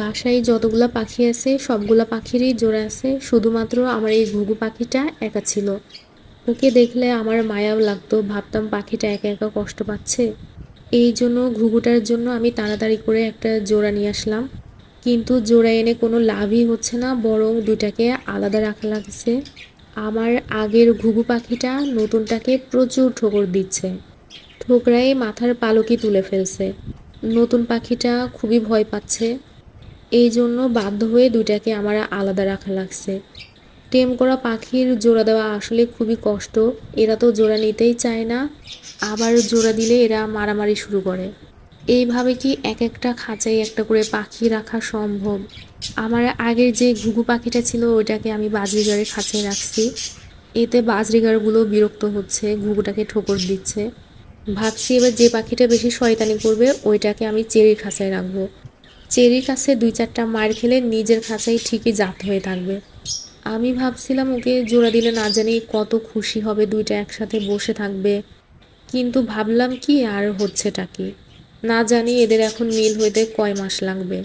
বাসায় যতগুলা পাখি আছে সবগুলা পাখিরই জোড়া আছে, শুধুমাত্র আমার এই ঘুঘু পাখিটা একা ছিল। ওকে দেখলে আমার মায়াও লাগতো, ভাবতাম পাখিটা একা একা কষ্ট পাচ্ছে। এই জন্য ঘুঘুটার জন্য আমি তাড়াতাড়ি করে একটা জোড়া নিয়ে আসলাম, কিন্তু জোড়া এনে কোনো লাভই হচ্ছে না, বরং দুইটাকে আলাদা রাখা লাগছে। আমার আগের ঘুঘু পাখিটা নতুনটাকে প্রচুর ঠোকর দিচ্ছে, ঠোকরায় মাথার পালকই তুলে ফেলছে। নতুন পাখিটা খুবই ভয় পাচ্ছে, এই জন্য বাধ্য হয়ে দুইটাকে আমার আলাদা রাখা লাগছে। টেম করা পাখির জোড়া দেওয়া আসলে খুবই কষ্ট, এরা তো জোড়া নিতেই চায় না, আবার জোড়া দিলে এরা মারামারি শুরু করে। এইভাবে কি এক একটা খাঁচায় একটা করে পাখি রাখা সম্ভব? আমার আগের যে ঘুঘু পাখিটা ছিল ওইটাকে আমি বাজরিগারের খাঁচায় রাখছি, এতে বাজরিগারগুলো বিরক্ত হচ্ছে, ঘুঘুটাকে ঠোকর দিচ্ছে। ভাবছি এবার যে পাখিটা বেশি শয়তানি করবে ওইটাকে আমি চেরির খাঁচায় রাখবো। চেরির কাছে 2-4টা মার খেলে নিজের খাঁচায় ঠিকই জাত হয়ে থাকবে। আমি ভাবছিলাম ওকে জোড়া দিলে না জানি কত খুশি হবে, দুইটা একসাথে বসে থাকবে, কিন্তু ভাবলাম কি আর হচ্ছেটা কি, না জানি এদের এখন মিল হইতে কয় মাস লাগবে।